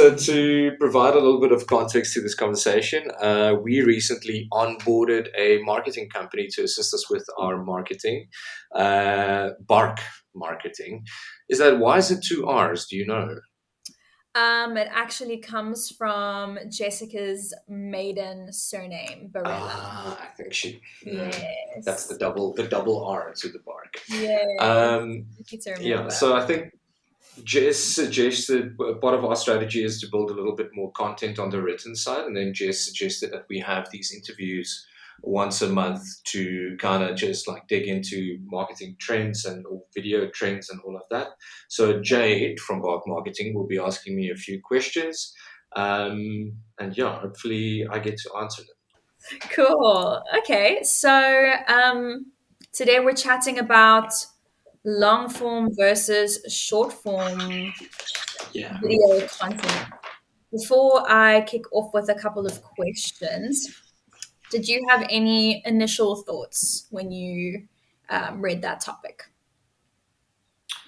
So to provide a little bit of context to this conversation, we recently onboarded a marketing company to assist us with our marketing, Bark Marketing. Is that why is it two R's? Do you know? It actually comes from Jessica's maiden surname, Barella. I think that's Yes. the double R to the Bark. Yes. Um, Easy to yeah, remember. so I think Jess suggested part of our strategy is to build a little bit more content on the written side, and then Jess suggested that we have these interviews once a month to kind of just like dig into marketing trends and or video trends and all of that. So Jade from Bark Marketing will be asking me a few questions, and yeah, hopefully I get to answer them. Cool. Okay. So today we're chatting about long form versus short form Yeah. video content. Before I kick off with a couple of questions, did you have any initial thoughts when you read that topic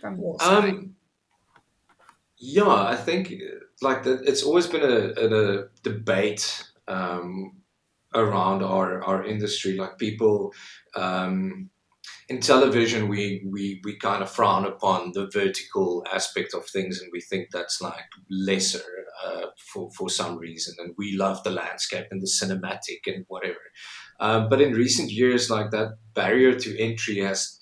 from your side? Um, yeah, I think like that. It's always been a debate. Around our industry. Like people in television, we kind of frown upon the vertical aspect of things, and we think that's like lesser for some reason. And we love the landscape and the cinematic and whatever. But in recent years, like that barrier to entry has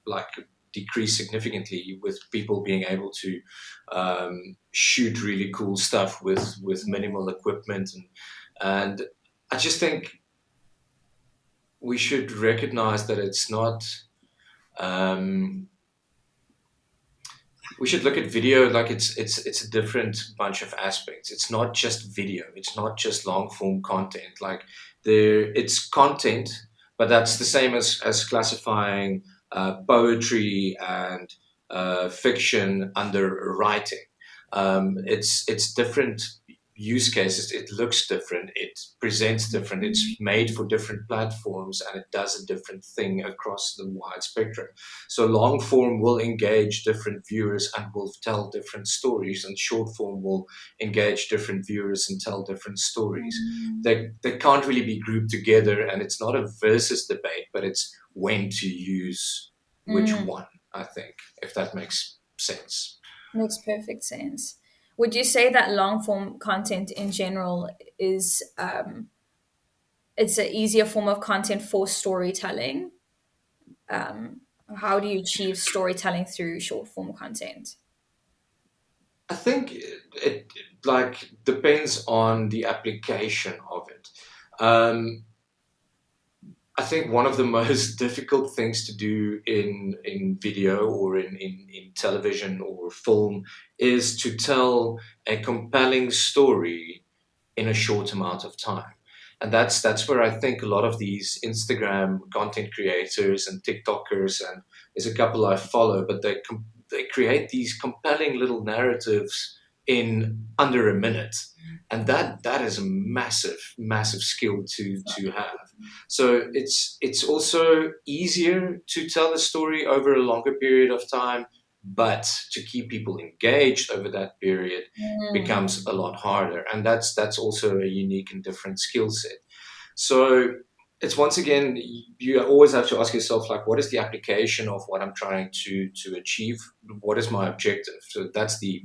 like decreased significantly with people being able to shoot really cool stuff with minimal equipment and I just think we should recognize that it's not. Um, we should look at video like it's a different bunch of aspects. It's not just video. It's not just long form content. Like it's content, but that's the same as classifying poetry and fiction under writing. It's different use cases. It looks different. It presents different. It's made for different platforms, and it does a different thing across the wide spectrum. So long form will engage different viewers and will tell different stories, and short form will engage different viewers and tell different stories. Mm, They can't really be grouped together, and it's not a versus debate, but it's when to use which mm, one. I think if that makes sense. makes perfect sense. Would you say that long form content in general is it's an easier form of content for storytelling? Um, how do you achieve storytelling through short form content? I think it like depends on the application of it. Um, I think one of the most difficult things to do in video or in television or film is to tell a compelling story in a short amount of time. And that's where I think a lot of these Instagram content creators and TikTokers and there's a couple I follow, but they create these compelling little narratives in under a minute, and that is a massive skill to have. So it's also easier to tell a story over a longer period of time, but to keep people engaged over that period Mm, becomes a lot harder, and that's also a unique and different skill set. So it's once again you always have to ask yourself like what is the application of what I'm trying to achieve, what is my objective. So that's the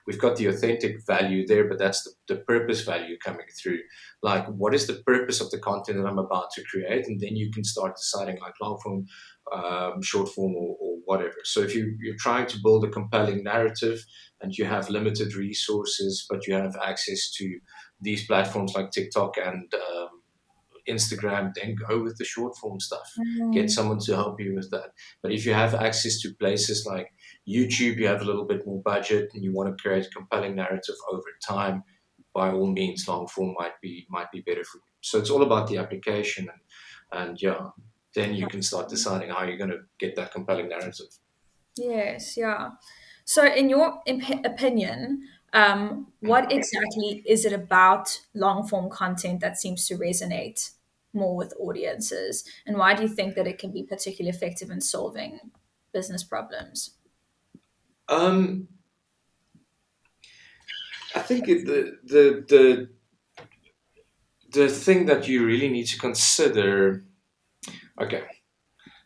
we've got the authentic value there, but that's the purpose value coming through. Like what is the purpose of the content that I'm about to create, and then you can start deciding like long form, short form, or whatever. So if you're trying to build a compelling narrative and you have limited resources but you have access to these platforms like TikTok and Instagram, then go with the short form stuff. Get mm, someone to help you with that. But if you have access to places like YouTube, you have a little bit more budget and you want to create a compelling narrative over time, by all means, long form might be better for you. So it's all about the application and yeah, then you can start deciding how you're going to get that compelling narrative. yes, yeah. So, in your opinion, what exactly is it about long form content that seems to resonate more with audiences? And why do you think that it can be particularly effective in solving business problems? Um, I think the thing that you really need to consider. Okay,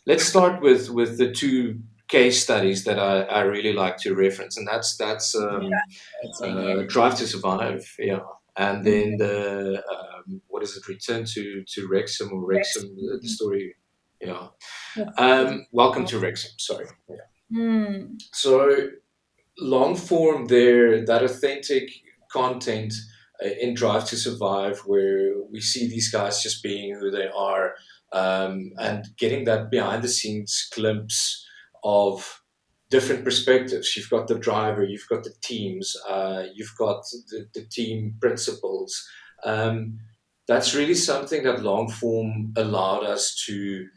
let's start with the two case studies that I really like to reference, and that's Fascinating, yeah. Drive to Survive, yeah, and then Mhm. the what is it, Return to Wrexham, or Rex. Wrexham, the story, yeah. With Welcome to Wrexham, sorry. Yeah. mm, So long form there, that authentic content in Drive to Survive, where we see these guys just being who they are, and getting that behind the scenes glimpse of different perspectives. You've got the driver, you've got the teams, you've got the team principals. Um, that's really something that long form allowed us to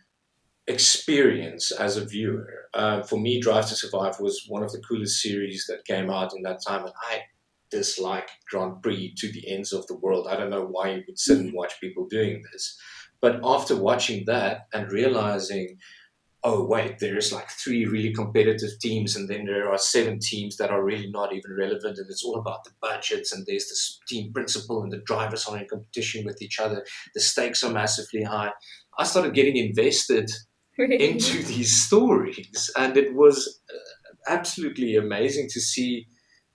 experience as a viewer. For me, Drive to Survive was one of the coolest series that came out in that time, and I dislike Grand Prix to the ends of the world. I don't know why you would sit and watch people doing this. But after watching that and realizing, oh, wait, there's like three really competitive teams, and then there are seven teams that are really not even relevant, and it's all about the budgets, and there's this team principal, and the drivers are in competition with each other. The stakes are massively high. I started getting invested really, into these stories, and it was absolutely amazing to see,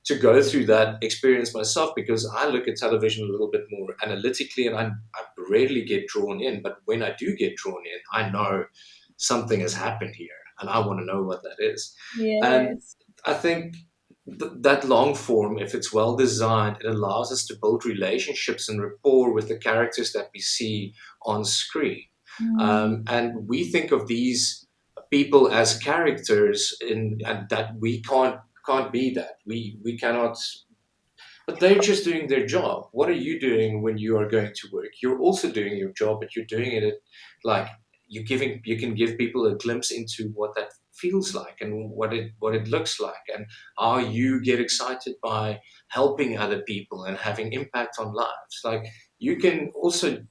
to go through that experience myself, because I look at television a little bit more analytically, and I rarely get drawn in, but when I do get drawn in, I know something has happened here, and I want to know what that is. And yes, I think that long form, if it's well designed, it allows us to build relationships and rapport with the characters that we see on screen. mm, And we think of these people as characters, and that we can't be that. We cannot, but they're just doing their job. What are you doing when you are going to work? You're also doing your job, but you're doing it at, like, you can give people a glimpse into what that feels like, and what it looks like, and how you get excited by helping other people and having impact on lives. Like, you can also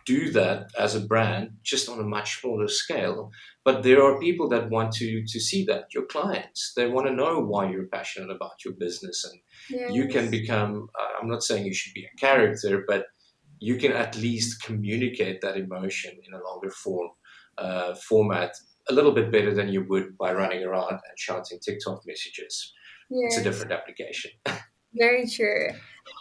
do that as a brand, just on a much smaller scale. But there are people that want to see that, your clients, they want to know why you're passionate about your business, and you can yes, become, I'm not saying you should be a character, but you can at least communicate that emotion in a longer format a little bit better than you would by running around and shouting TikTok messages. It's a yes. different application. Very true.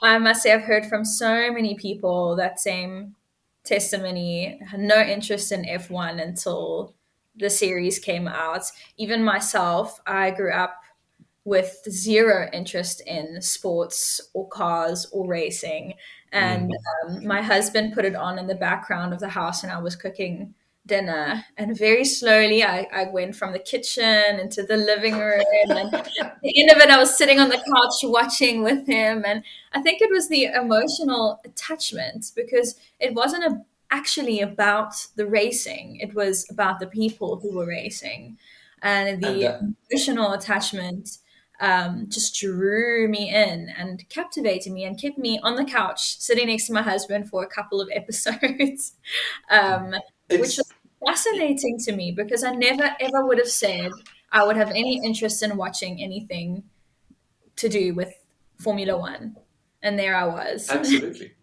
I must say, I've heard from so many people that same testimony, had no interest in F1 until the series came out. Even myself, I grew up with zero interest in sports or cars or racing. And Mm. my husband put it on in the background of the house, and I was cooking dinner. And very slowly, I went from the kitchen into the living room. And at the end of it, I was sitting on the couch watching with him. And I think it was the emotional attachment, because it wasn't actually about the racing, it was about the people who were racing. And And the that emotional attachment just drew me in and captivated me and kept me on the couch sitting next to my husband for a couple of episodes, um, which was it's fascinating to me, because I never ever would have said I would have any interest in watching anything to do with Formula One. And there I was. absolutely.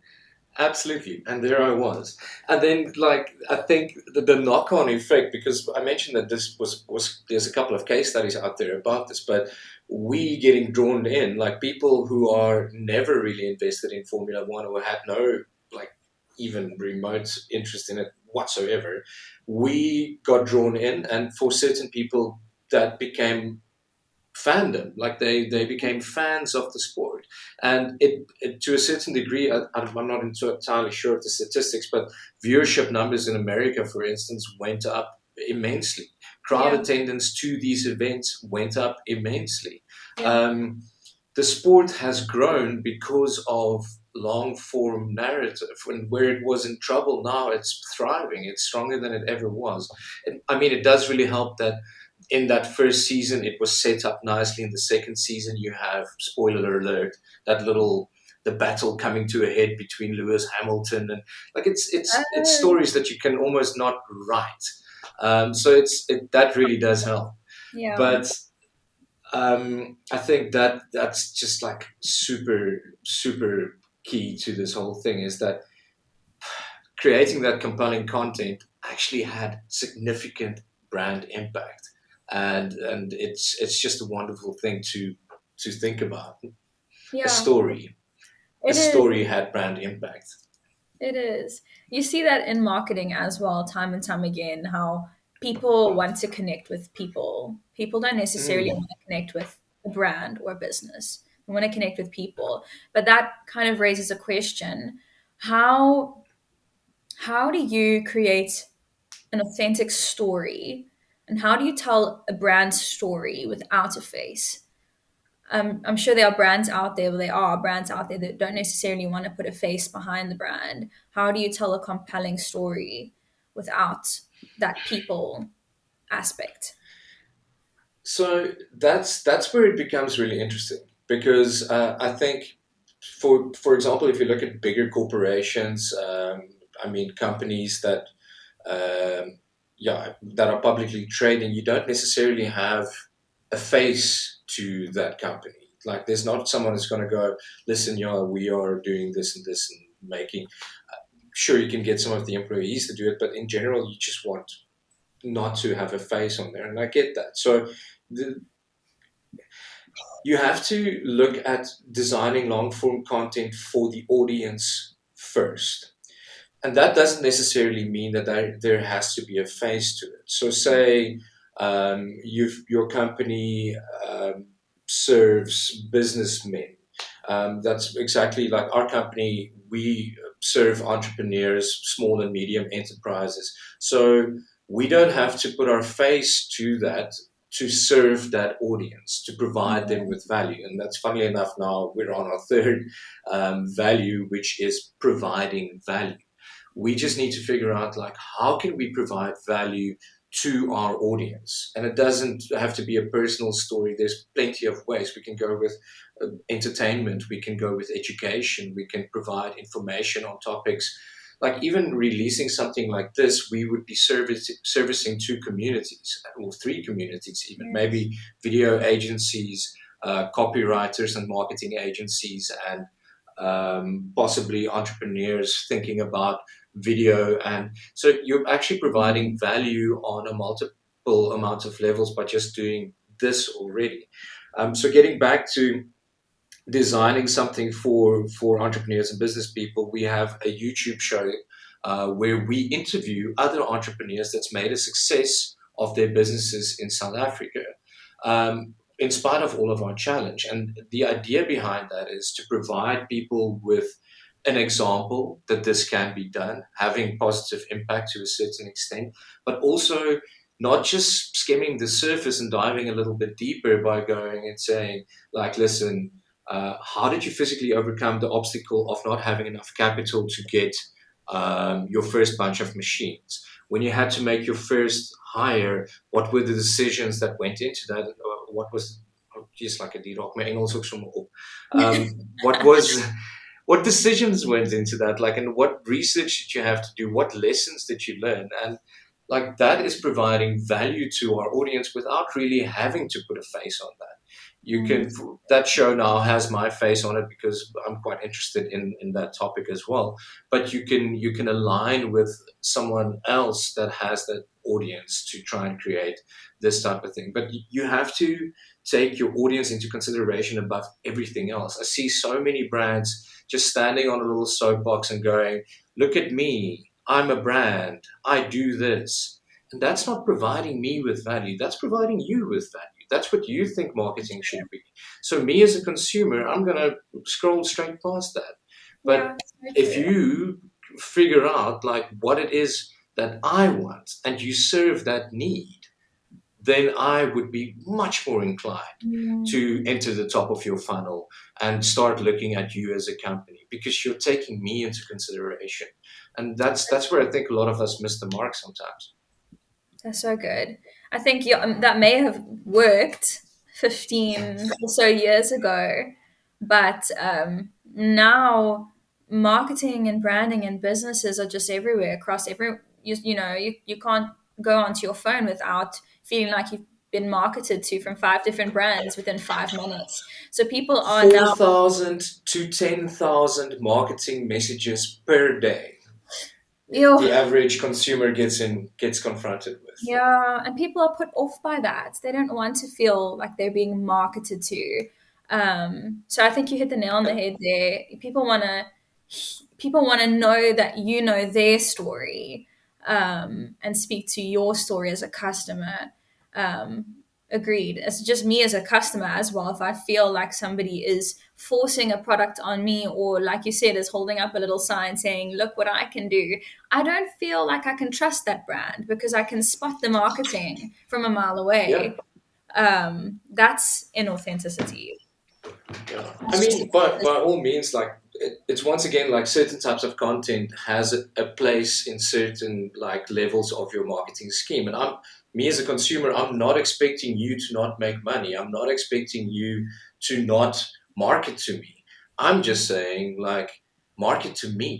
Absolutely. And there I was. And then, like, I think the knock on effect, because I mentioned that this was, there's a couple of case studies out there about this, but we getting drawn in, like people who are never really invested in Formula One, or had no, like, even remote interest in it whatsoever, we got drawn in. And for certain people, that became fandom, like they became fans of the sport. And it to a certain degree, I'm not entirely sure of the statistics, but viewership numbers in America, for instance, went up immensely. Crowd Yeah. attendance to these events went up immensely. Yeah. um, the sport has grown because of long form narrative, and where it was in trouble, now it's thriving, it's stronger than it ever was. I mean, it does really help that in that first season it was set up nicely. In the second season, you have, spoiler alert, that little, the battle coming to a head between Lewis Hamilton, and, like, it's Oh, stories that you can almost not write. So that really does help. yeah. But I think that that's just like super key to this whole thing is that creating that compelling content actually had significant brand impact, and it's just a wonderful thing to think about. A Yeah, story, a it is. story had brand impact. It is. You see that in marketing as well, time and time again, how people want to connect with people. People don't necessarily Mm. want to connect with a brand or a business. They want to connect with people. But that kind of raises a question. How how do you create an authentic story? And how do you tell a brand story without a face? I'm sure there are brands out there, there are brands out there that don't necessarily want to put a face behind the brand. How do you tell a compelling story without that people aspect? So that's where it becomes really interesting because I think, for example, if you look at bigger corporations, I mean companies that yeah that are publicly trading, you don't necessarily have a face to that company. Like there's not someone who's going to go, listen, yeah, we are doing this and this and making. Sure, you can get some of the employees to do it, but in general, you just want not to have a face on there, and I get that. So the, you have to look at designing long form content for the audience first. And that doesn't necessarily mean that there has to be a face to it. So, say your company serves businessmen. That's exactly like our company. We serve entrepreneurs, small and medium enterprises. So we don't have to put our face to that to serve that audience, to provide them with value. And that's funnily enough, now we're on our third value, which is providing value. We just need to figure out like how can we provide value to our audience, and it doesn't have to be a personal story. There's plenty of ways we can go with entertainment, we can go with education, we can provide information on topics. Like even releasing something like this, we would be servicing two communities or three communities, even Yes. maybe video agencies, copywriters and marketing agencies, and possibly entrepreneurs thinking about video. And so you're actually providing value on a multiple amount of levels by just doing this already. So getting back to designing something for entrepreneurs and business people, we have a YouTube show where we interview other entrepreneurs that's made a success of their businesses in South Africa, in spite of all of our challenge. And the idea behind that is to provide people with an example that this can be done, having positive impact to a certain extent, but also not just skimming the surface and diving a little bit deeper by going and saying, like, listen, how did you physically overcome the obstacle of not having enough capital to get your first bunch of machines? When you had to make your first hire, what were the decisions that went into that? What was just like a D-Rock, my Engels ook sommer op. What was what decisions went into that? Like, and what research did you have to do? What lessons did you learn? And like that is providing value to our audience without really having to put a face on that. You can, that show now has my face on it because I'm quite interested in that topic as well. But you can align with someone else that has that audience to try and create this type of thing. But you have to take your audience into consideration above everything else. I see so many brands just standing on a little soapbox and going, look at me, I'm a brand, I do this. And that's not providing me with value, that's providing you with value. That's what you think marketing should be. So, me as a consumer, I'm going to scroll straight past that. But Yeah, so if true. you figure out like what it is that I want and you serve that need, then I would be much more inclined Mm, to enter the top of your funnel and start looking at you as a company because you're taking me into consideration. And that's where I think a lot of us miss the mark sometimes. that's so good. I think that may have worked 15 or so years ago, but now marketing and branding and businesses are just everywhere across you know, you can't go onto your phone without feeling like you've been marketed to from 5 different brands within 5 minutes. So people are now, 4,000 to 10,000 marketing messages per day. ew, The average consumer gets confronted with. yeah, and people are put off by that. They don't want to feel like they're being marketed to. So I think you hit the nail on the head there. People want to know that you know their story, and speak to your story as a customer. Um, Agreed. It's just me as a customer as well. If I feel like somebody is forcing a product on me, or like you said, is holding up a little sign saying, "Look what I can do," I don't feel like I can trust that brand because I can spot the marketing from a mile Yeah, away. That's inauthenticity. yeah. I That's just mean, by all means, like it's once again like certain types of content has a place in certain like levels of your marketing scheme. And I'm me as a consumer, I'm not expecting you to not make money. I'm not expecting you to not market to me. I'm just saying like market to me.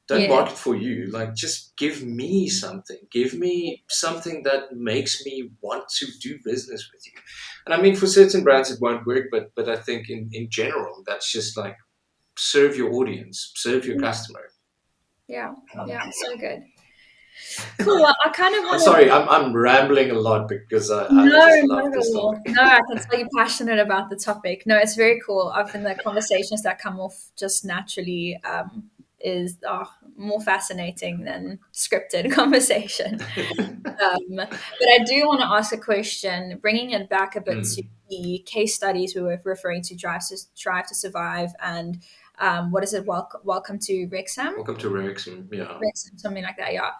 Don't yeah, market for you. Like just give me something. Give me something that makes me want to do business with you. And I mean, for certain brands it won't work, but I think in general that's just like serve your audience, serve your customer. yeah, yeah. So good. Cool. Well, I kind of I'm want to. sorry, I'm rambling a lot because I No, just not love at this all. topic. No, I can tell you're passionate about the topic. No, it's very cool. Often the conversations that come off just naturally, is more fascinating than scripted conversation. But I do want to ask a question, bringing it back a bit to Mm. the case studies we were referring to, Drive to Survive, and what is it? Welcome to Wrexham. Welcome to Wrexham. Yeah. Something like that. Yeah.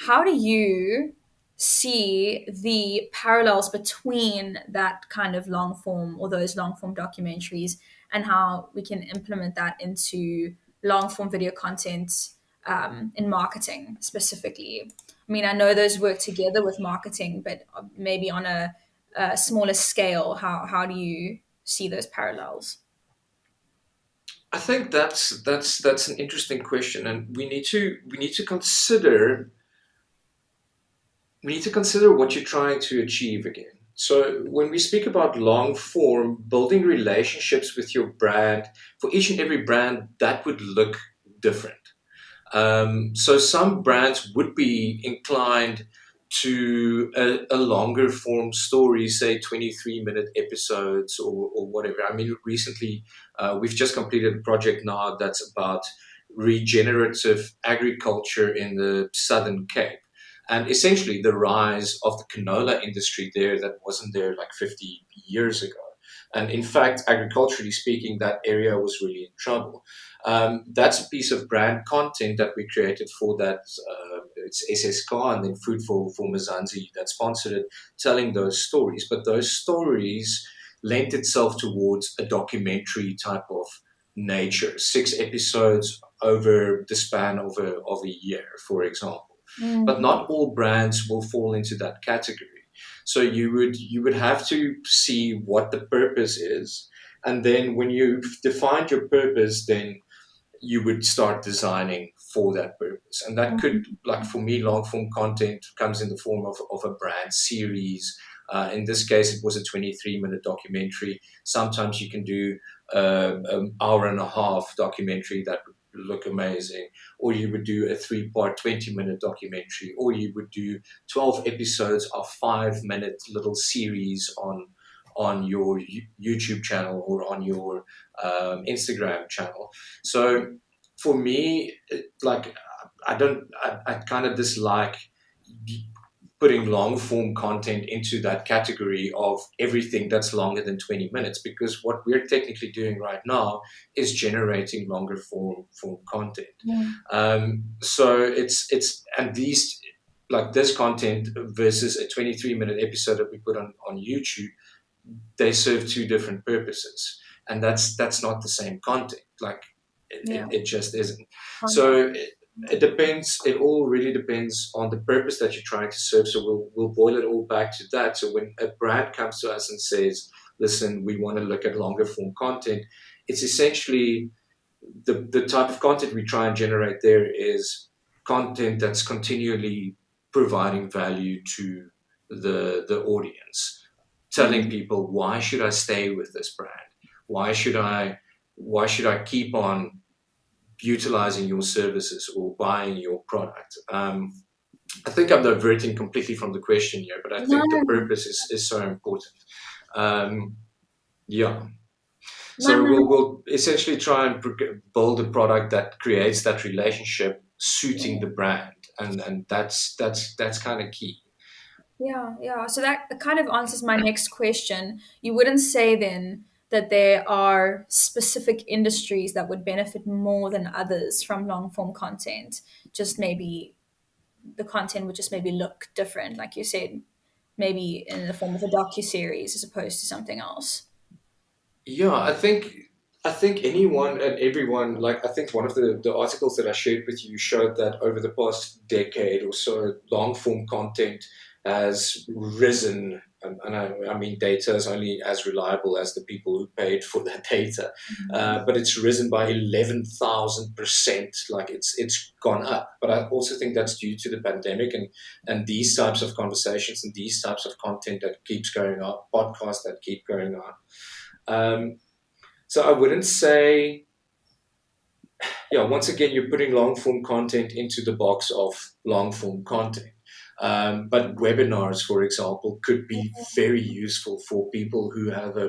How do you see the parallels between that kind of long form, or those long form documentaries, and how we can implement that into long form video content, in marketing specifically? I mean, I know those work together with marketing, but maybe on a smaller scale, how do you see those parallels? I think that's an interesting question, and we need to consider what you're trying to achieve again. So when we speak about long form, building relationships with your brand, for each and every brand, that would look different. So some brands would be inclined to a longer form story, say 23-minute episodes or whatever. I mean, recently we've just completed a project now that's about regenerative agriculture in the Southern Cape. And essentially the rise of the canola industry there that wasn't there like 50 years ago. And in fact, agriculturally speaking, that area was really in trouble. That's a piece of brand content that we created for that. It's SSK and then Food for Mzansi that sponsored it, telling those stories. But those stories lent itself towards a documentary type of nature, 6 episodes over the span of a year, for example. But Mm, not all brands will fall into that category. So you would have to see what the purpose is, and then when you've defined your purpose, then you would start designing for that purpose. And that could, mm, like for me, long form content comes in the form of a brand series. In this case, it was a 23-minute documentary. Sometimes you can do an hour and a half documentary that would look amazing, or you would do a 3-part 20-minute documentary, or you would do 12 episodes of 5-minute little series on your YouTube channel or on your Instagram channel. So for me, like I kind of dislike putting long form content into that category of everything that's longer than 20 minutes, because what we're technically doing right now is generating longer form content. mm, So it's and these like this content versus a 23-minute episode that we put on YouTube, they serve two different purposes, and that's not the same content. Like yeah. it just isn't. Context. So it depends. It all really depends on the purpose that you're trying to serve. So we'll boil it all back to that. So when a brand comes to us and says, listen, we want to look at longer form content, it's essentially the type of content we try and generate there is content that's continually providing value to the audience, telling Mm. people, why should I stay with this brand? Why should I keep on utilizing your services or buying your product? I think I'm diverting completely from the question here, but I No, think the purpose is so important. Um, yeah. no, So no, no. we'll essentially try and build a product that creates that relationship suiting the brand, and that's kind of key. Yeah, yeah. So that kind of answers my next question. You wouldn't say then that there are specific industries that would benefit more than others from long form content. Just maybe the content would just maybe look different, like you said, maybe in the form of a docu-series as opposed to something else. Yeah, I think anyone and everyone, like, I think one of the articles that I shared with you showed that over the past decade or so, long form content has risen. And I mean, data is only as reliable as the people who paid for that data, Mhm. but it's risen by 11,000%. Like, it's gone up. But I also think that's due to the pandemic and these types of conversations and these types of content that keeps going on, podcasts that keep going on. Um, so I wouldn't say, yeah, once again, you're putting long form content into the box of long form content. But webinars, for example, could be very useful for people who have a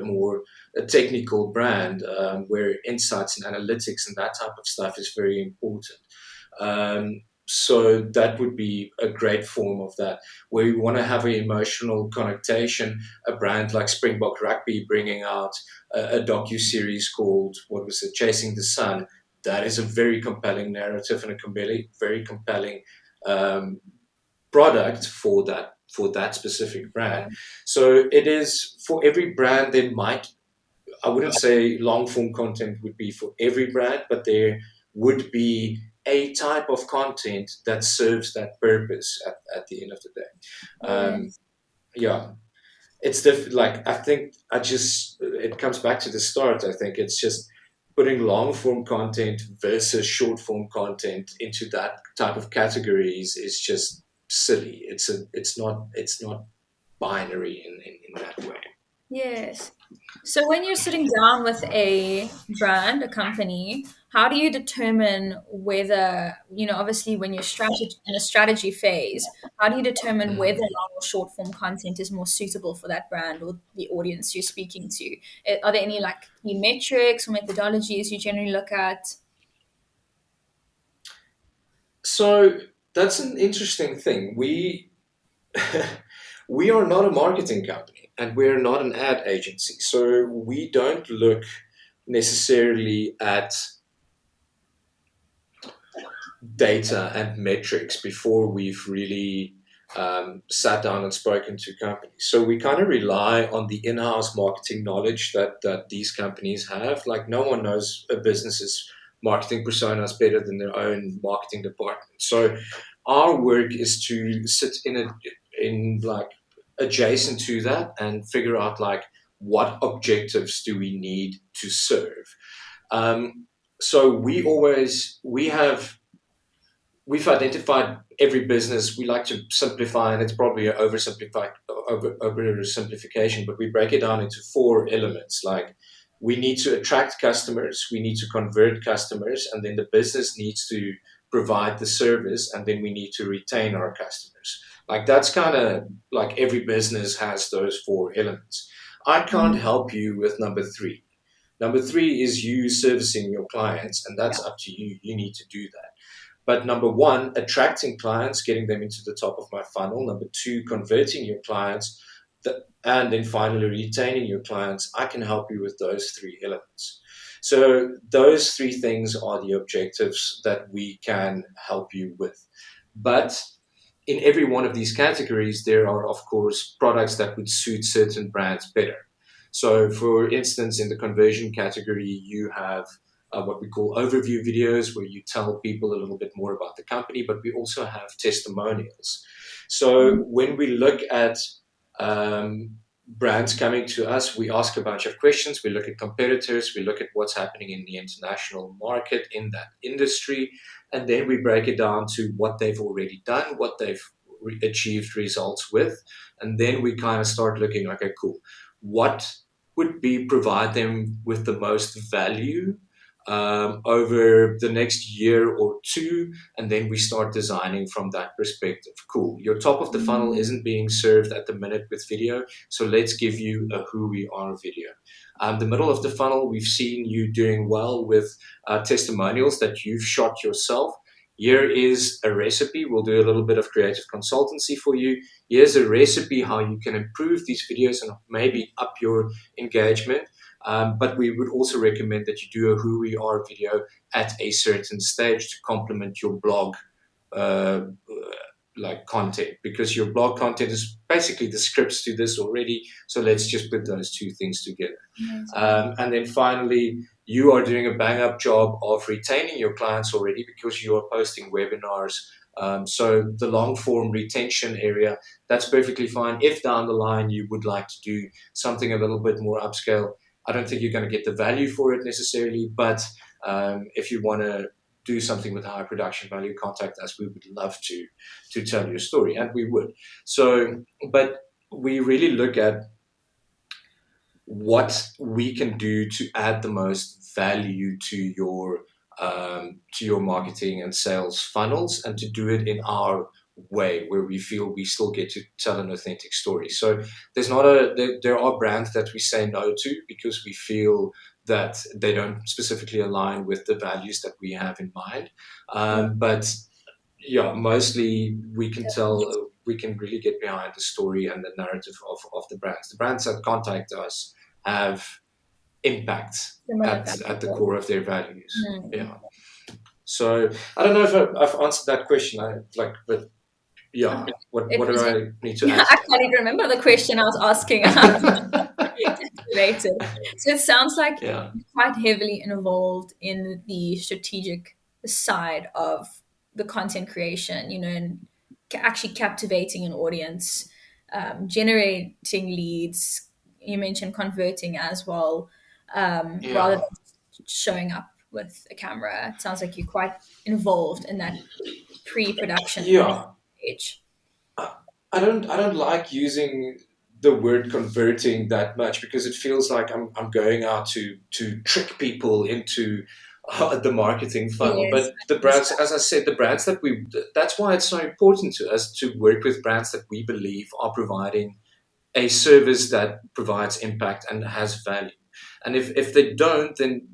technical brand, where insights and analytics and that type of stuff is very important. So that would be a great form of that. Where you want to have an emotional connotation, a brand like Springbok Rugby bringing out a docu series called, what was it, Chasing the Sun. That is a very compelling narrative and very compelling um, product for that specific brand. Okay. So it is for every brand. There might, I wouldn't say long form content would be for every brand, but there would be a type of content that serves that purpose at the end of the day. Yes. Yeah, it's different. Like, I think it comes back to the start. I think it's just putting long form content versus short form content into that type of categories is just silly. It's not binary in that way. Yes. So when you're sitting down with a brand, a company, how do you determine whether, obviously when you're strategy in a strategy phase, how do you determine whether Mm. long or short form content is more suitable for that brand or the audience you're speaking to? Are there any like key metrics or methodologies you generally look at? So that's an interesting thing. We are not a marketing company and we're not an ad agency. So we don't look necessarily at data and metrics before we've really sat down and spoken to companies. So we kind of rely on the in-house marketing knowledge that these companies have. Like, no one knows a business's marketing personas better than their own marketing department. So our work is to sit in like adjacent to that and figure out like what objectives do we need to serve. So we've identified every business. We like to simplify, and it's probably an oversimplification, but we break it down into four elements. Like, we need to attract customers, we need to convert customers, and then the business needs to provide the service, and then we need to retain our customers. Like, that's kind of like every business has those four elements. I can't Mhm. help you with number three. Number three is you servicing your clients, and Yeah. that's up to you. You need to do that. But number one, attracting clients, getting them into the top of my funnel. Number two, converting your clients. And then finally, retaining your clients. I can help you with those three elements. So, those three things are the objectives that we can help you with. But in every one of these categories, there are, of course, products that would suit certain brands better. So, for instance, in the conversion category, you have what we call overview videos, where you tell people a little bit more about the company, but we also have testimonials. So, Mhm. when we look at brands coming to us, we ask a bunch of questions. We look at competitors, we look at what's happening in the international market in that industry, and then we break it down to what they've already done, achieved results with. And then we kind of start looking, okay, cool, what would be provide them with the most value over the next year or two, and then we start designing from that perspective. Cool, your top of the funnel Mm, isn't being served at the minute with video, so let's give you a who we are video. The middle of the funnel, we've seen you doing well with testimonials that you've shot yourself. Here is a recipe. We'll do a little bit of creative consultancy for you. Here's a recipe how you can improve these videos and maybe up your engagement. But we would also recommend that you do a who we are video at a certain stage to complement your blog like content, because your blog content is basically the scripts to this already. So let's just put those two things together. amazing. And then finally, you are doing a bang up job of retaining your clients already because you are posting webinars. So the long form retention area, that's perfectly fine. If down the line you would like to do something a little bit more upscale, I don't think you're going to get the value for it necessarily. But if you want to do something with high production value, contact us. We would love to tell your story, and we would. So, but we really look at what we can do to add the most value to your marketing and sales funnels, and to do it in our way where we feel we still get to tell an authentic story. So there are brands that we say no to because we feel that they don't specifically align with the values that we have in mind. Yeah. But yeah, mostly we can really get behind the story and the narrative of the brands. The brands that contact us have impact Similar at the values. core of their values. Mm. Yeah. So I don't know if I've answered that question. But yeah, It what do was. I need to add I to can't even remember the question I was asking. that? Activated. So it sounds like Yeah. you're quite heavily involved in the strategic side of the content creation, and actually captivating an audience, generating leads. You mentioned converting as well, rather Yeah. than just showing up with a camera. It sounds like you're quite involved in that pre-production Yeah. stage. I I don't like using the word converting that much because it feels like I'm going out to trick people into the marketing funnel. Yes, But the I brands, as I said, the brands that's why it's so important to us to work with brands that we believe are providing a service that provides impact and has value. And if they don't, then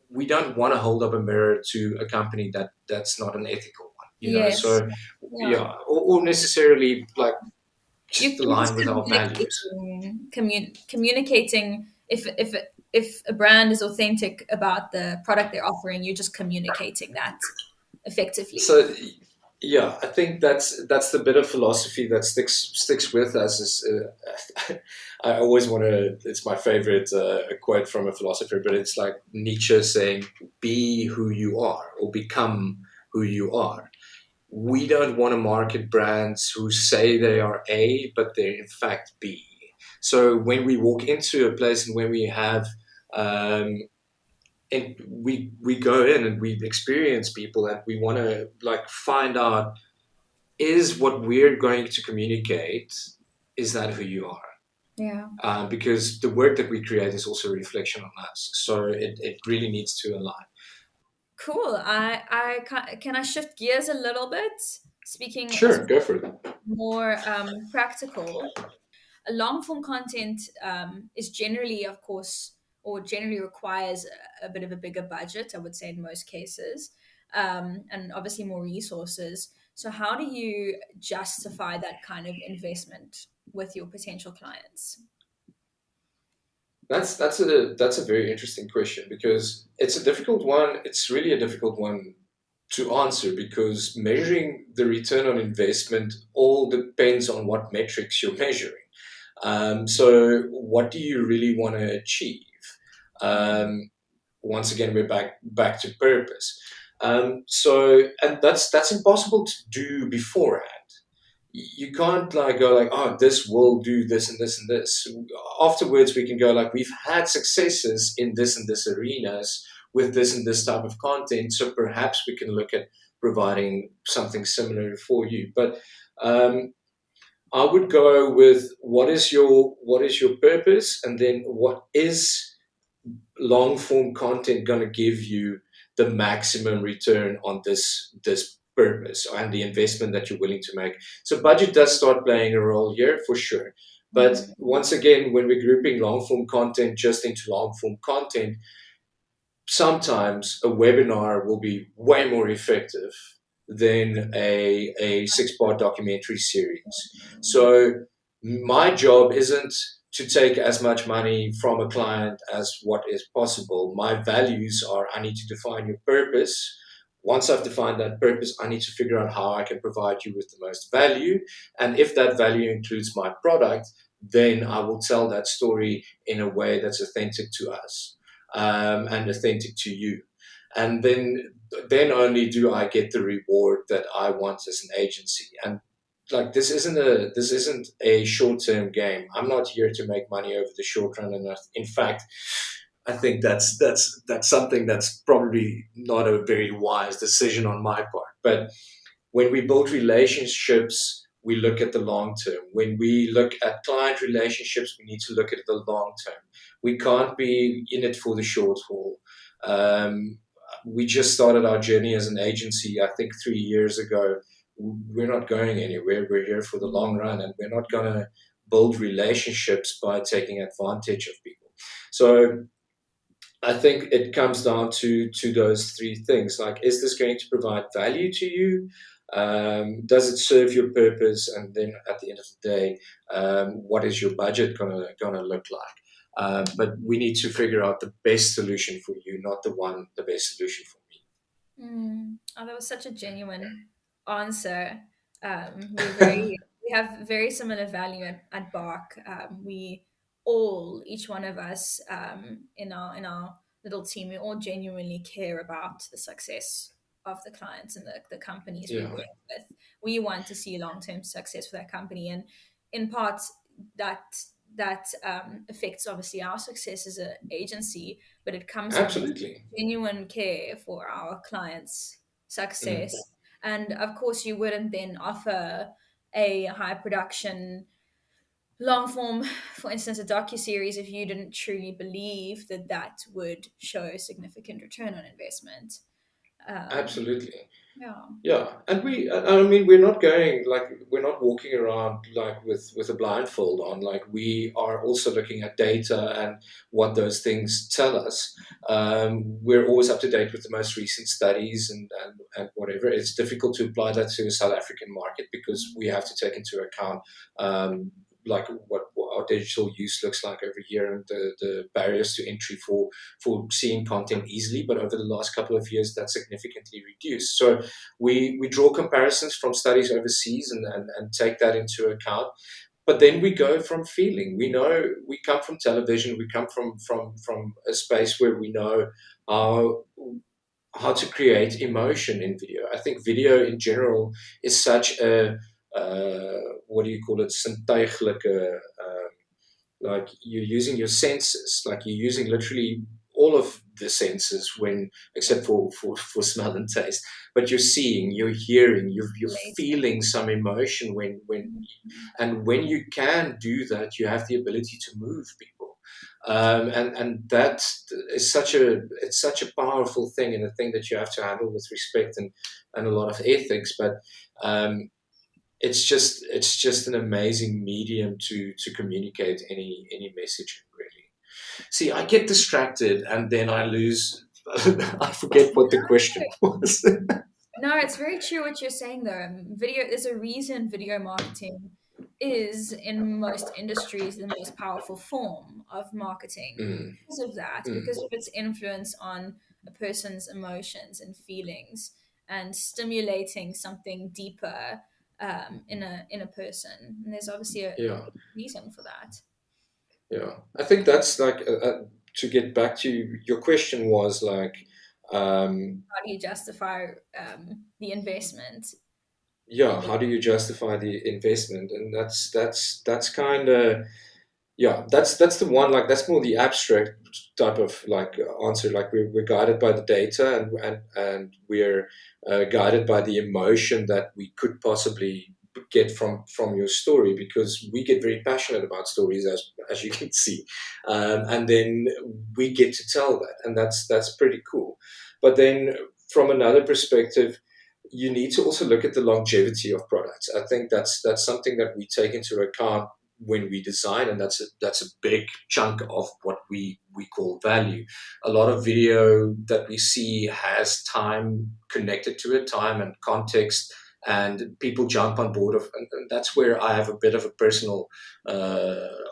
we don't want to hold up a mirror to a company that's not an ethical one. yes, So yeah. yeah, or necessarily like just You're just align with our values. communicating. If a brand is authentic about the product they're offering, you're just communicating that effectively. So yeah, I think that's the bit of philosophy that sticks with us. Is I always want to. It's my favorite quote from a philosopher, but it's like Nietzsche saying, "Be who you are, or become who you are." We don't want to market brands who say they are A, but they're in fact B. So when we walk into a place and when we have um, and we go in and we experience people and we want to like find out, is what we're going to communicate, is that who you are? Yeah. Because the work that we create is also a reflection on us, so it really needs to align. Cool. Can I shift gears a little bit? Speaking Sure, go for it. more practical, a long form content is generally, of course, or generally requires a bit of a bigger budget, I would say, in most cases, and obviously more resources. So, how do you justify that kind of investment with your potential clients? That's a very interesting question because it's a difficult one. It's really a difficult one to answer because measuring the return on investment all depends on what metrics you're measuring. So, what do you really want to achieve? Um, Once again, we're back to purpose. And that's impossible to do beforehand. You can't like go like, oh, this will do this and this and this. Afterwards, we can go like, we've had successes in this and this arenas with this and this type of content, so perhaps we can look at providing something similar for you. But I would go with what is your purpose, and then what is long form content going to give you the maximum return on this purpose and the investment that you're willing to make. So budget does start playing a role here for sure. But Mm. once again, when we're grouping long form content just into long form content, sometimes a webinar will be way more effective than a six-part documentary series. So my job isn't to take as much money from a client as what is possible. My values are I need to define your purpose. Once I've defined that purpose, I need to figure out how I can provide you with the most value. And if that value includes my product, then I will tell that story in a way that's authentic to us, and authentic to you. And then only do I get the reward that I want as an agency. And like this isn't a short term game. I'm not here to make money over the short run. And in fact, I think that's something that's probably not a very wise decision on my part. But when we build relationships, we look at the long term. When we look at client relationships, we need to look at the long term. We can't be in it for the short haul. Um, we just started our journey as an agency, I think 3 years ago. We're not going anywhere. We're here for the long run, and we're not going to build relationships by taking advantage of people. So I think it comes down to those three things. Like, is this going to provide value to you? Does it serve your purpose? And then at the end of the day, what is your budget gonna look like? But we need to figure out the best solution for you, not the best solution for me. Mm. Oh, that was such a genuine answer. We have very similar value at Bark. We all, each one of us, in our little team, we all genuinely care about the success of the clients and the companies we Yeah, work with. We want to see long term success for that company, and in part that affects obviously our success as an agency, but it comes from this absolutely. genuine care for our clients' Mm, success. And of course, you wouldn't then offer a high production long form, for instance, a docu-series, if you didn't truly believe that that would show significant return on investment. Um, absolutely. yeah. Yeah, and I mean, we're not walking around like with a blindfold on. Like, we are also looking at data and what those things tell us. We're always up to date with the most recent studies and whatever. It's difficult to apply that to the South African market because we have to take into account like what our digital use looks like over here, and the barriers to entry for seeing content easily. But over the last couple of years, that's significantly reduced. So we draw comparisons from studies overseas, and take that into account. But then we go from feeling. We know we come from television. We come from a space where we know how how to create emotion in video. I think video in general is such a what do you call it? Syntuiglike, like, you're using your senses, like you're using literally all of the senses, when except for smell and taste. But you're seeing, you're hearing, you're Relating. feeling some emotion when Mhm. and when you can do that, you have the ability to move people. And that is such a powerful thing, and a thing that you have to handle with respect and a lot of ethics. But um, it's just an amazing medium to communicate any message, really. See, I get distracted, and then I lose. I forget what the question was. No, it's very true what you're saying though. Video, there's a reason video marketing is in most industries the most powerful form of marketing Mm, because of that, because mm, of its influence on a person's emotions and feelings and stimulating something deeper in a person. And there's obviously a yeah, reason for that. yeah. I think that's like, to get back to your question was like, um, How do you justify the investment? yeah, The how do you justify the investment? And that's kind of, yeah, that's the one, like, that's more the abstract type of like answer. Like, we're guided by the data, and we're guided by the emotion that we could possibly get from your story, because we get very passionate about stories, as you can see, and then we get to tell that, and that's pretty cool. But then from another perspective, you need to also look at the longevity of products. I think that's something that we take into account when we design, and that's a big chunk of what we call value. A lot of video that we see has time connected to it, time and context, and people jump on board and that's where I have a bit of a personal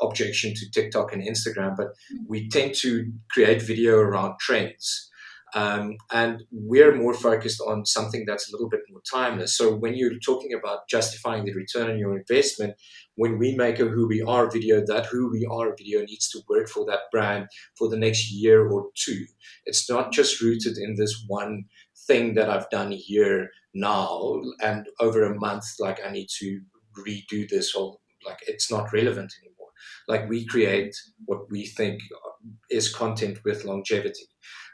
objection to TikTok and Instagram. But we tend to create video around trends. And we're more focused on something that's a little bit more timeless. So when you're talking about justifying the return on your investment, when we make a who we are video, that who we are video needs to work for that brand for the next year or two. It's not just rooted in this one thing that I've done here now, and over a month, like I need to redo this, or like it's not relevant anymore. Like we create what we think is content with longevity.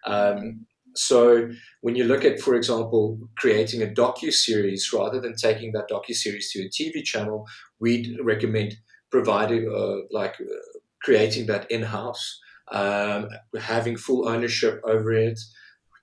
Um, so when you look at, for example, creating a docu-series, rather than taking that docu-series to a TV channel, we'd recommend providing creating that in-house, having full ownership over it,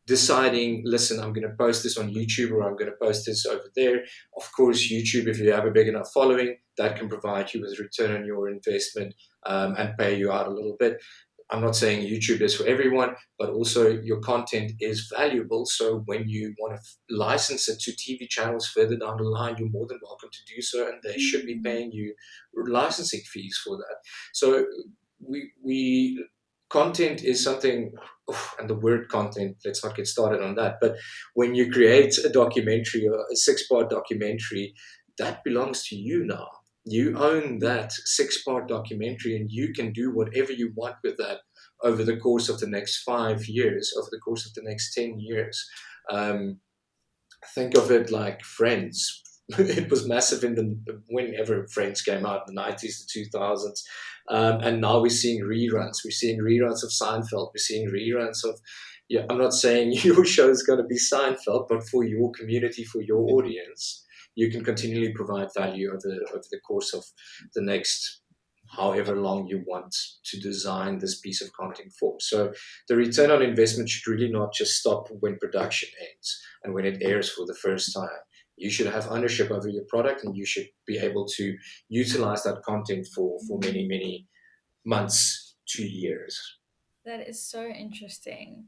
deciding, listen, I'm going to post this on YouTube, or I'm going to post this over there. Of course, YouTube, if you have a big enough following, that can provide you with return on your investment, and pay you out a little bit. I'm not saying YouTube is for everyone, but also your content is valuable. So when you want to license it to TV channels further down the line, you're more than welcome to do so, and they should be paying you licensing fees for that. So we content is something, and the word content, let's not get started on that. But when you create a documentary, or a 6-part documentary, that belongs to you now. You own that 6-part documentary, and you can do whatever you want with that over the course of the next 5 years, over the course of the next 10 years. Um, think of it like Friends. It was massive in the whenever Friends came out in the 90s, the 2000s, and now we're seeing reruns. We're seeing reruns of Seinfeld. We're seeing reruns of. Yeah, I'm not saying your show is going to be Seinfeld, but for your community, for your audience, you can continually provide value over the course of the next however long you want to design this piece of content for. So the return on investment should really not just stop when production ends and when it airs for the first time. You should have ownership over your product, and you should be able to utilize that content for many, many months to years. That is so interesting.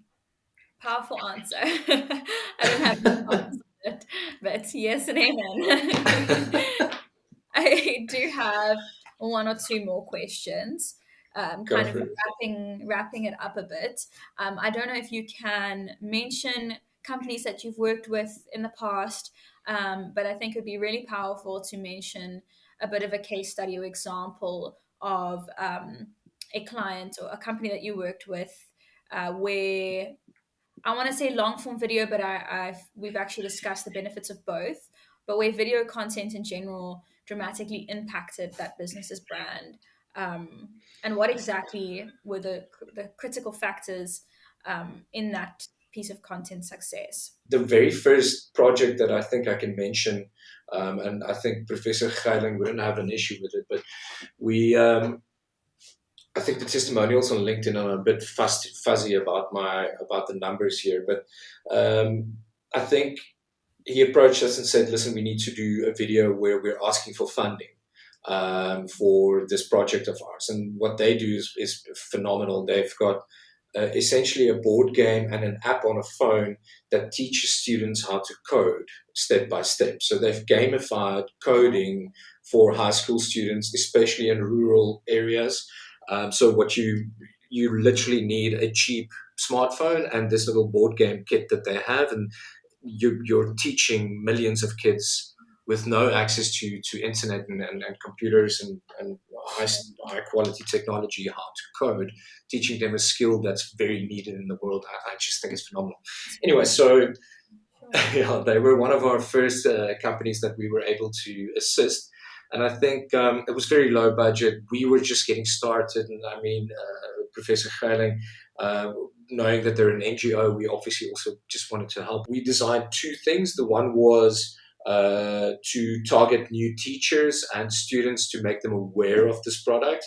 Powerful answer. I don't have any comments on it, but yes and amen. I do have one or two more questions, Go kind of for it. wrapping it up a bit. I don't know if you can mention companies that you've worked with in the past, but I think it would be really powerful to mention a bit of a case study or example of a client or a company that you worked with, where I want to say long form video, but we've actually discussed the benefits of both. But where video content in general dramatically impacted that business's brand, and what exactly were the critical factors in that piece of content success? The very first project that I think I can mention, and I think Professor Geiling wouldn't have an issue with it, but we I think the testimonials on LinkedIn are a bit fuzzy about the numbers here, but I think he approached us and said, "Listen, we need to do a video where we're asking for funding for this project of ours." And what they do is phenomenal. They've got essentially a board game and an app on a phone that teaches students how to code step by step. So they've gamified coding for high school students, especially in rural areas. So what you literally need a cheap smartphone and this little board game kit that they have, and you're teaching millions of kids with no access to internet and computers and high quality technology how to code, teaching them a skill that's very needed in the world. I just think it's phenomenal. Anyway, so yeah, they were one of our first companies that we were able to assist. And I think it was very low budget. We were just getting started. And I mean, Professor Geiling, knowing that they're an NGO, we obviously also just wanted to help. We designed two things. The one was to target new teachers and students to make them aware of this product.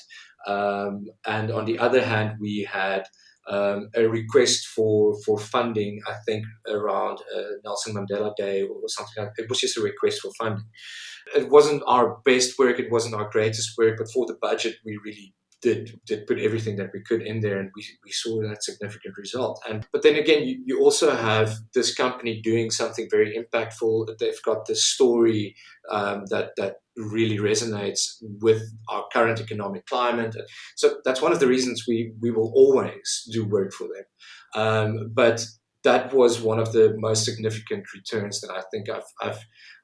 And on the other hand, we had a request for funding, I think around Nelson Mandela Day or something like that. It was just a request for funding. It wasn't our best work, it wasn't our greatest work, but for the budget, we really did put everything that we could in there, and we saw that significant result. And but then again, you also have this company doing something very impactful. They've got this story that really resonates with our current economic climate. So that's one of the reasons we will always do work for them. But that was one of the most significant returns that I think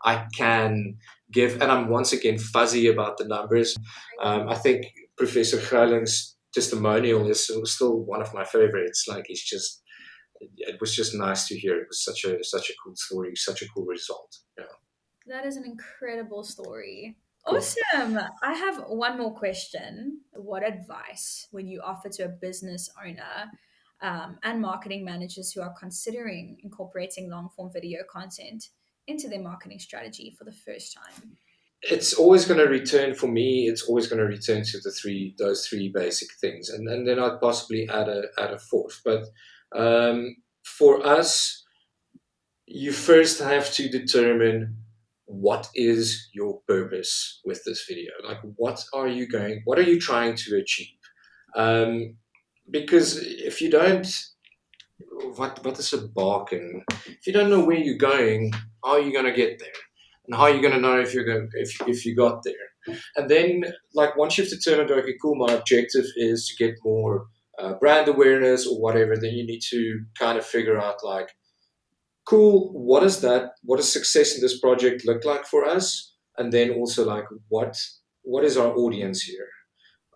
I can give. And I'm once again fuzzy about the numbers. I think Professor Grouling's testimonial is still one of my favorites. Like it was just nice to hear. It was such a cool story, such a cool result. Yeah, That is an incredible story. cool. Awesome. I have one more question. What advice would you offer to a business owner and marketing managers who are considering incorporating long form video content into their marketing strategy for the first time? It's always going to return for me. It's always going to return to those three basic things, and then I'd possibly add a fourth. But for us, you first have to determine what is your purpose with this video. Like, what are you trying to achieve? Um, because if you don't, what is a barking? If you don't know where you're going, how are you going to get there? And how are you going to know if you got there? And then, like, once you've determined, okay, cool, my objective is to get more brand awareness or whatever, then you need to kind of figure out, like, cool, what does success in this project look like for us? And then also, like, what is our audience here?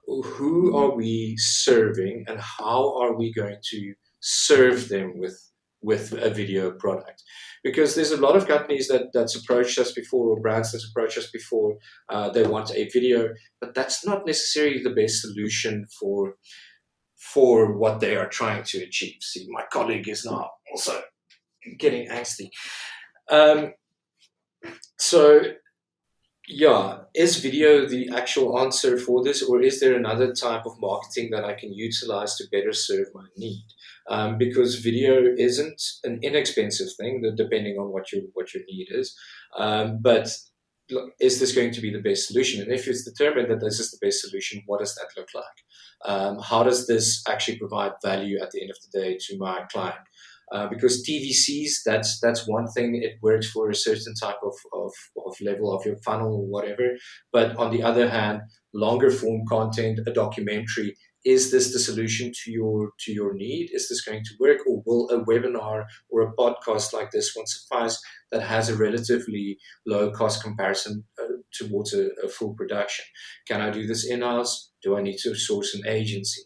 Who are we serving, and how are we going to serve them with a video product? Because there's a lot of companies that's approached us before, or brands that's approached us before. They want a video, but that's not necessarily the best solution for what they are trying to achieve. See, my colleague is now also getting angsty. Um, so yeah, is video the actual answer for this, or is there another type of marketing that I can utilize to better serve my need? Because video isn't an inexpensive thing, depending on what your need is. But look, is this going to be the best solution? And if it's determined that this is the best solution, what does that look like? How does this actually provide value at the end of the day to my client? Because TVCs, that's one thing. It works for a certain type of level of your funnel or whatever. But on the other hand, longer form content, a documentary, is this the solution to your need? Is this going to work, or will a webinar or a podcast like this one suffice that has a relatively low cost comparison towards a full production? Can I do this in house? Do I need to source an agency?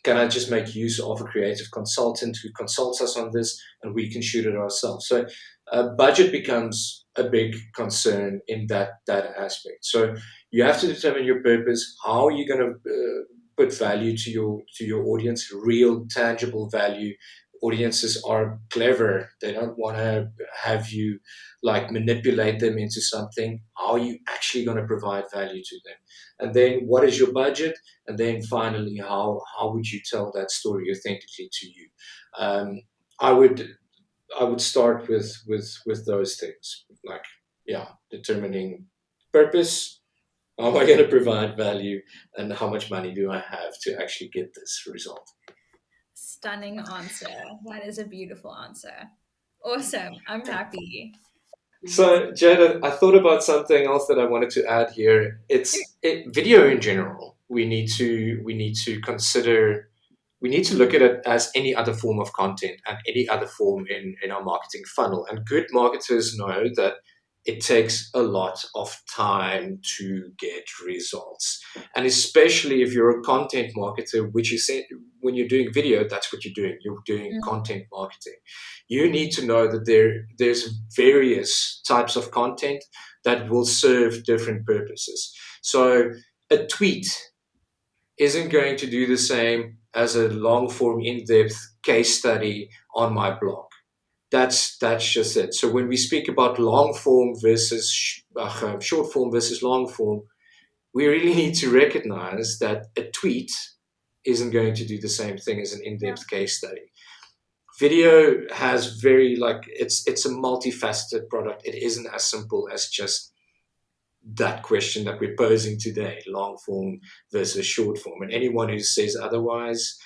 Can I just make use of a creative consultant who consults us on this, and we can shoot it ourselves? So budget becomes a big concern in that aspect. So you have to determine your purpose. How are you going to put value to your audience? Real, tangible value. Audiences are clever. They don't want to have you like manipulate them into something. How are you actually going to provide value to them? And then what is your budget? And then finally, how would you tell that story authentically to you? Um, I would I would start with those things, like, yeah, determining purpose. How am I going to provide value, and how much money do I have to actually get this result? Stunning answer. That is a beautiful answer. Awesome. I'm happy. So, Jada, I thought about something else that I wanted to add here. Video in general. We need to consider. We need to look at it as any other form of content and any other form in our marketing funnel. And good marketers know that it takes a lot of time to get results. And especially if you're a content marketer, which is when you're doing video, that's what you're doing. You're doing Mm, content marketing. You need to know that there's various types of content that will serve different purposes. So a tweet isn't going to do the same as a long form, in depth case study on my blog. That's just it. So when we speak about long form versus short form versus long form, we really need to recognize that a tweet isn't going to do the same thing as an Yeah. in-depth case study. Video has very like it's a multifaceted product. It isn't as simple as just that question that we're posing today, long form versus short form. And anyone who says otherwise,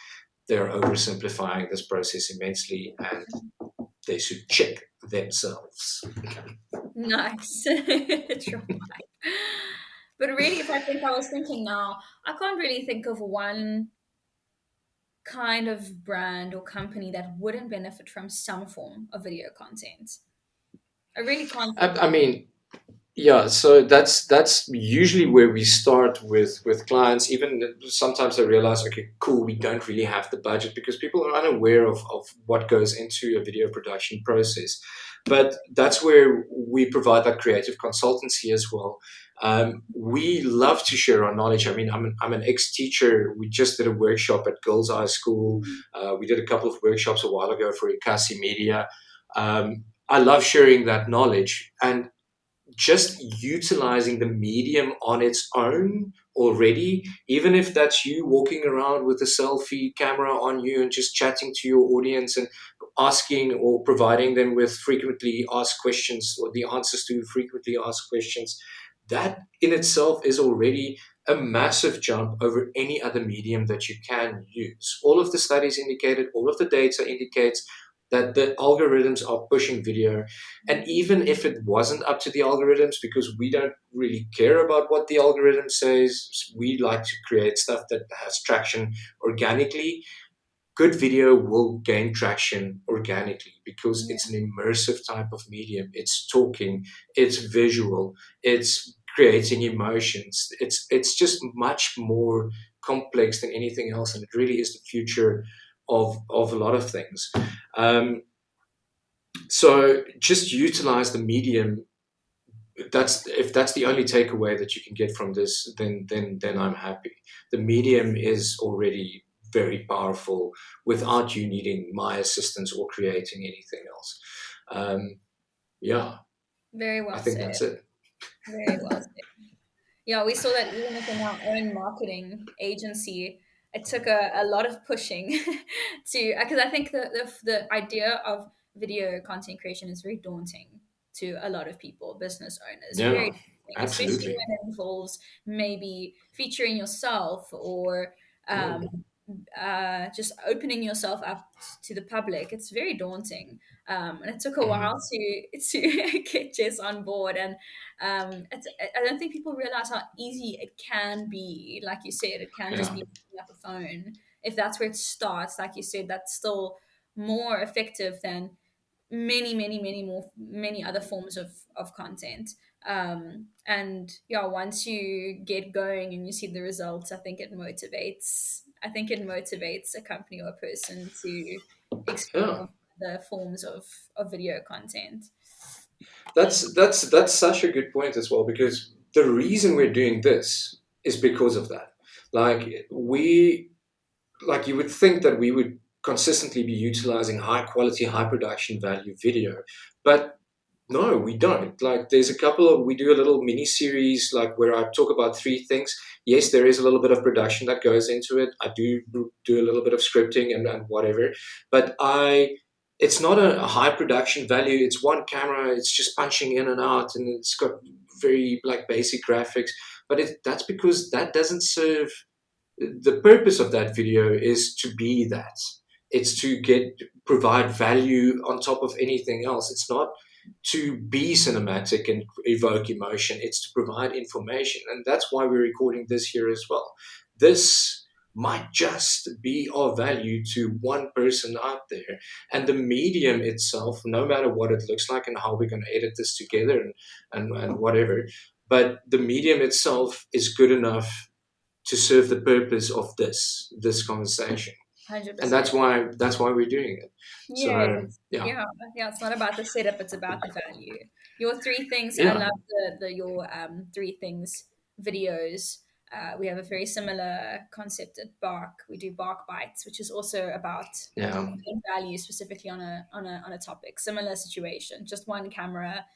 they're oversimplifying this process immensely and they should check themselves. Nice. Try. But really, if I think, I was thinking now, I can't really think of one kind of brand or company that wouldn't benefit from some form of video content. I really can't think I of. mean, yeah, so that's usually where we start with clients. Even sometimes they realize, okay, cool, we don't really have the budget because people are unaware of what goes into a video production process. But that's where we provide that creative consultancy as well. We love to share our knowledge. I mean, I'm an ex-teacher. We just did a workshop at Girls High School. We did a couple of workshops a while ago for Ikasi Media. I love sharing that knowledge, and just utilizing the medium on its own already, even if that's you walking around with a selfie camera on you and just chatting to your audience and asking or providing them with frequently asked questions or the answers to frequently asked questions, that in itself is already a massive jump over any other medium that you can use. All of the studies indicated, all of the data indicates that the algorithms are pushing video. And even if it wasn't up to the algorithms, because we don't really care about what the algorithm says, we like to create stuff that has traction organically. Good video will gain traction organically because Yeah, it's an immersive type of medium. It's talking, it's visual, it's creating emotions. It's just much more complex than anything else, and it really is the future of a lot of things. Um, so just utilize the medium. That's if that's the only takeaway that you can get from this, then I'm happy. The medium is already very powerful without you needing my assistance or creating anything else. Yeah, very I well think said. that's it. Very well said. Yeah, we saw that even within our own marketing agency, it took a lot of pushing to, because I think the idea of video content creation is very daunting to a lot of people, business owners, very Yeah, daunting, especially absolutely. when it involves maybe featuring yourself or um, Mm, just opening yourself up to the public. It's very daunting, and it took a while mm, to get Jess on board. And I don't think people realize how easy it can be. Like you said, it can just yeah, be picking up a phone. If that's where it starts, like you said, that's still more effective than many other forms of content. And yeah, once you get going and you see the results, I think it motivates a company or a person to yeah. explore the forms of video content. That's such a good point as well, because the reason we're doing this is because of that. Like we like you would think that we would consistently be utilizing high quality, high production value video, but no, we don't. Like there's a couple of we do a little mini series like where I talk about three things. Yes, there is a little bit of production that goes into it. I do a little bit of scripting and whatever, but I it's not a high production value. It's one camera. It's just punching in and out, and it's got very like basic graphics. But that's because that doesn't serve the purpose of that video is to be that. It's to get provide value on top of anything else. It's not to be cinematic and evoke emotion. It's to provide information. And that's why we're recording this here as well. This might just be of value to one person out there. And the medium itself, no matter what it looks like and how we're going to edit this together and whatever, but the medium itself is good enough to serve the purpose of this conversation, and 100%. that's why we're doing it. Yeah, So yeah, yeah. It's not about the setup; it's about the value. Your three things. I yeah, love the your three things videos. We have a very similar concept at Bark. We do Bark Bites, which is also about Yeah. content value specifically on a topic. Similar situation, just one camera,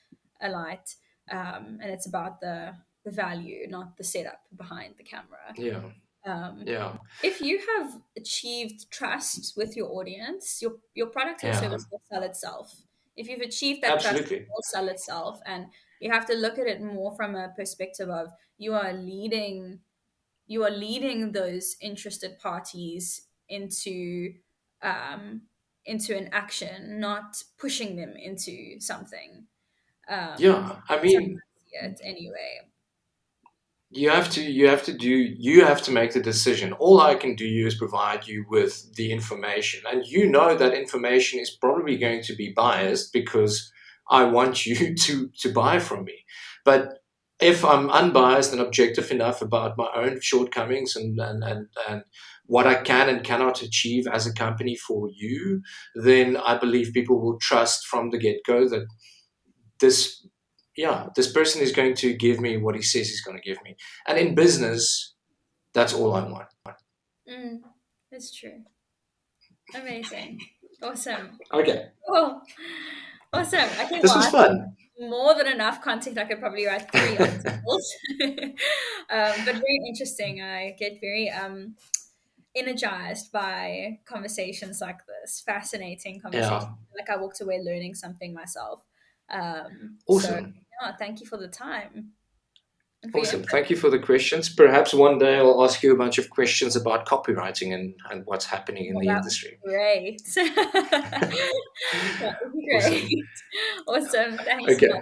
a light, and it's about the value, not the setup behind the camera. Yeah. Um, Yeah. if you have achieved trust with your audience, your product or Yeah. service will sell itself. If you've achieved that trust, it Absolutely. will sell itself. And you have to look at it more from a perspective of you are leading those interested parties um, into an action, not pushing them into something. Yeah. I That's how I mean, see it anyway. you have to make the decision. All I can do is provide you with the information, and you know that information is probably going to be biased because I want you to buy from me. But if I'm unbiased and objective enough about my own shortcomings and what I can and cannot achieve as a company for you, then I believe people will trust from the get-go that this this person is going to give me what he says he's going to give me. And in business, that's all I want. Mm, that's true. Amazing. Awesome. Okay, Oh, awesome. Okay, this well, was I think fun. more than enough content. I could probably write 3 articles. But very interesting. I get very energized by conversations like this. Fascinating conversations. Yeah, Like I walked away learning something myself. So awesome. yeah, thank you for the time and for your Awesome. input. Thank you for the questions. Perhaps one day I'll ask you a bunch of questions about copywriting and what's happening in Well, the that would industry. be great. That would be Awesome. great. Awesome. Thanks. Okay.